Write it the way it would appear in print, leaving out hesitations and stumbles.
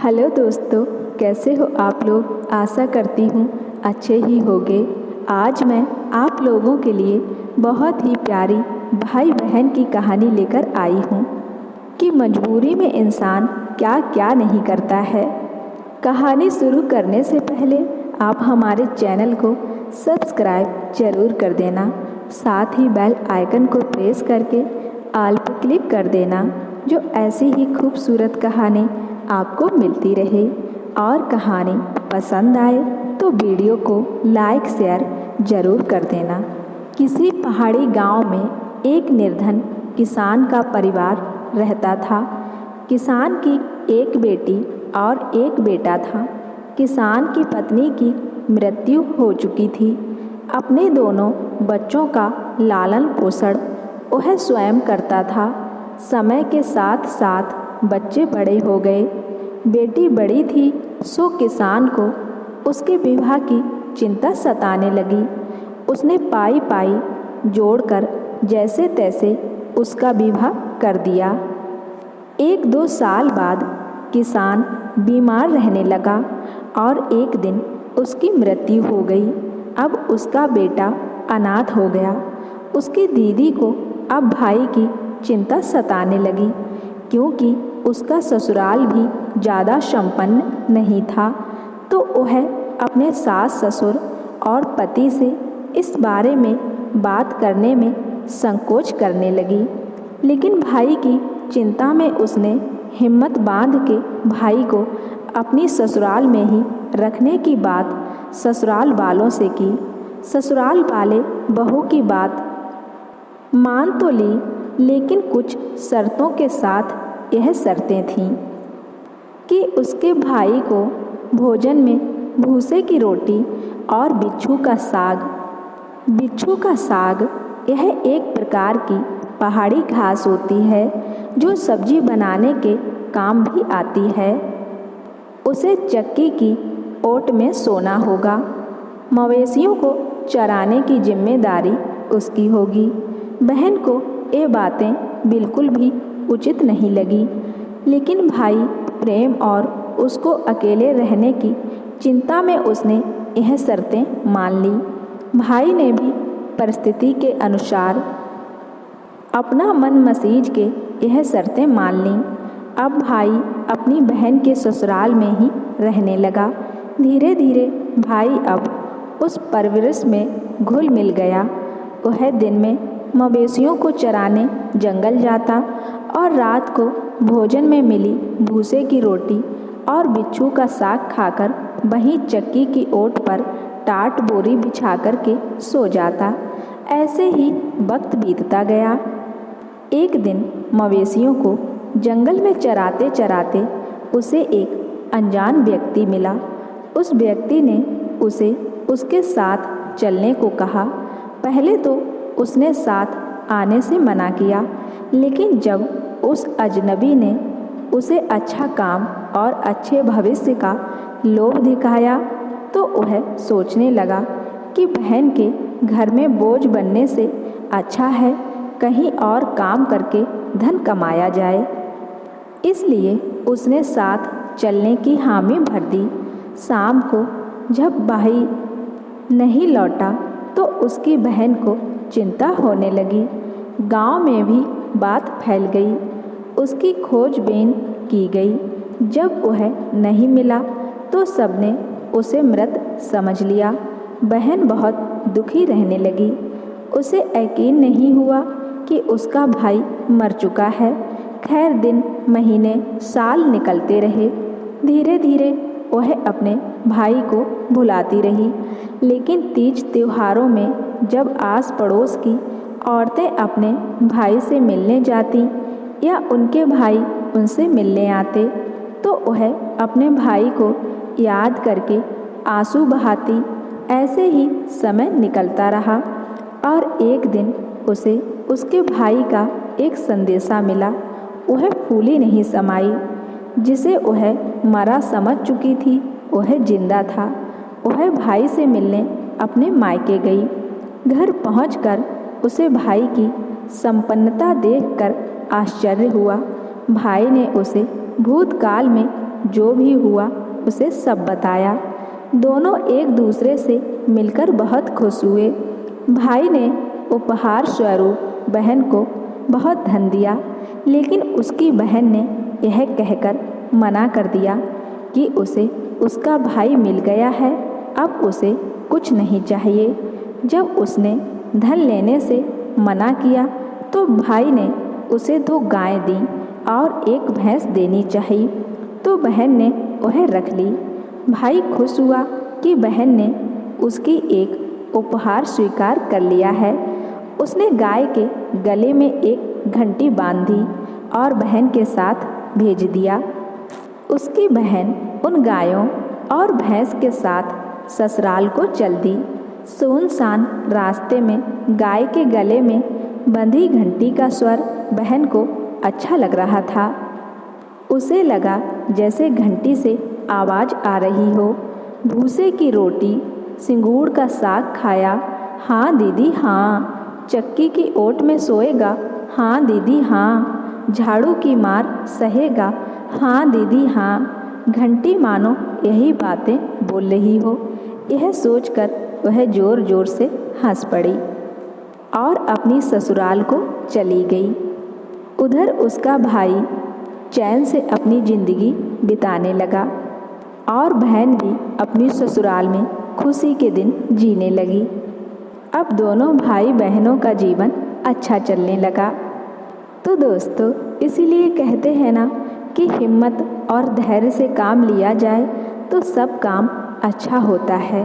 Hello दोस्तों, कैसे हो आप लोग। आशा करती हूँ अच्छे ही होंगे। आज मैं आप लोगों के लिए बहुत ही प्यारी भाई बहन की कहानी लेकर आई हूँ कि मजबूरी में इंसान क्या क्या नहीं करता है। कहानी शुरू करने से पहले आप हमारे चैनल को सब्सक्राइब जरूर कर देना, साथ ही बेल आइकन को प्रेस करके ऑल पर क्लिक कर देना, जो ऐसी ही खूबसूरत कहानी आपको मिलती रहे। और कहानी पसंद आए तो वीडियो को लाइक शेयर ज़रूर कर देना। किसी पहाड़ी गांव में एक निर्धन किसान का परिवार रहता था। किसान की एक बेटी और एक बेटा था। किसान की पत्नी की मृत्यु हो चुकी थी। अपने दोनों बच्चों का लालन पोषण वह स्वयं करता था। समय के साथ साथ बच्चे बड़े हो गए। बेटी बड़ी थी सो किसान को उसके विवाह की चिंता सताने लगी। उसने पाई पाई जोड़कर जैसे तैसे उसका विवाह कर दिया। 1-2 साल बाद किसान बीमार रहने लगा और एक दिन उसकी मृत्यु हो गई। अब उसका बेटा अनाथ हो गया। उसकी दीदी को अब भाई की चिंता सताने लगी, क्योंकि उसका ससुराल भी ज़्यादा संपन्न नहीं था। तो वह अपने सास ससुर और पति से इस बारे में बात करने में संकोच करने लगी। लेकिन भाई की चिंता में उसने हिम्मत बांध के भाई को अपनी ससुराल में ही रखने की बात ससुराल वालों से की। ससुराल वाले बहू की बात मान तो ली, लेकिन कुछ शर्तों के साथ। यह शर्तें थीं कि उसके भाई को भोजन में भूसे की रोटी और बिच्छू का साग। बिच्छू का साग यह एक प्रकार की पहाड़ी घास होती है जो सब्जी बनाने के काम भी आती है। उसे चक्की की ओट में सोना होगा। मवेशियों को चराने की जिम्मेदारी उसकी होगी। बहन को ये बातें बिल्कुल भी उचित नहीं लगी, लेकिन भाई प्रेम और उसको अकेले रहने की चिंता में उसने यह शर्तें मान ली। भाई ने भी परिस्थिति के अनुसार अपना मन मसीज के यह शर्तें मान लीं। अब भाई अपनी बहन के ससुराल में ही रहने लगा। धीरे धीरे भाई अब उस परवरिश में घुल मिल गया। वह दिन में मवेशियों को चराने जंगल जाता और रात को भोजन में मिली भूसे की रोटी और बिच्छू का साग खाकर वहीं चक्की की ओट पर टाट बोरी बिछा कर के सो जाता। ऐसे ही वक्त बीतता गया। एक दिन मवेशियों को जंगल में चराते चराते उसे एक अनजान व्यक्ति मिला। उस व्यक्ति ने उसे उसके साथ चलने को कहा। पहले तो उसने साथ आने से मना किया, लेकिन जब उस अजनबी ने उसे अच्छा काम और अच्छे भविष्य का लोभ दिखाया तो वह सोचने लगा कि बहन के घर में बोझ बनने से अच्छा है कहीं और काम करके धन कमाया जाए। इसलिए उसने साथ चलने की हामी भर दी। शाम को जब भाई नहीं लौटा तो उसकी बहन को चिंता होने लगी। गांव में भी बात फैल गई। उसकी खोजबीन की गई। जब वह नहीं मिला तो सबने उसे मृत समझ लिया। बहन बहुत दुखी रहने लगी। उसे यकीन नहीं हुआ कि उसका भाई मर चुका है। खैर दिन महीने साल निकलते रहे। धीरे धीरे वह अपने भाई को भुलाती रही, लेकिन तीज त्योहारों में जब आस पड़ोस की औरतें अपने भाई से मिलने जाती या उनके भाई उनसे मिलने आते तो वह अपने भाई को याद करके आंसू बहाती। ऐसे ही समय निकलता रहा और एक दिन उसे उसके भाई का एक संदेशा मिला। वह फूली नहीं समाई। जिसे वह मरा समझ चुकी थी वह जिंदा था। वह भाई से मिलने अपने मायके गई। घर पहुंचकर उसे भाई की संपन्नता देखकर आश्चर्य हुआ। भाई ने उसे भूतकाल में जो भी हुआ उसे सब बताया। दोनों एक दूसरे से मिलकर बहुत खुश हुए। भाई ने उपहार स्वरूप बहन को बहुत धन दिया, लेकिन उसकी बहन ने यह कहकर मना कर दिया कि उसे उसका भाई मिल गया है, अब उसे कुछ नहीं चाहिए। जब उसने धन लेने से मना किया तो भाई ने उसे 2 गायें दी और 1 भैंस देनी चाहिए, तो बहन ने वह रख ली। भाई खुश हुआ कि बहन ने उसकी एक उपहार स्वीकार कर लिया है। उसने गाय के गले में एक घंटी बांध दी और बहन के साथ भेज दिया। उसकी बहन उन गायों और भैंस के साथ ससुराल को चल दी। सुनसान रास्ते में गाय के गले में बंधी घंटी का स्वर बहन को अच्छा लग रहा था। उसे लगा जैसे घंटी से आवाज़ आ रही हो। भूसे की रोटी, सिंगूड़ का साग खाया, हाँ दीदी हाँ। चक्की की ओट में सोएगा, हाँ दीदी हाँ। झाड़ू की मार सहेगा, हाँ दीदी हाँ। घंटी मानो यही बातें बोल रही हो। यह सोचकर वह ज़ोर ज़ोर से हंस पड़ी और अपनी ससुराल को चली गई। उधर उसका भाई चैन से अपनी ज़िंदगी बिताने लगा और बहन भी अपनी ससुराल में खुशी के दिन जीने लगी। अब दोनों भाई बहनों का जीवन अच्छा चलने लगा। तो दोस्तों, इसीलिए कहते हैं ना कि हिम्मत और धैर्य से काम लिया जाए तो सब काम अच्छा होता है।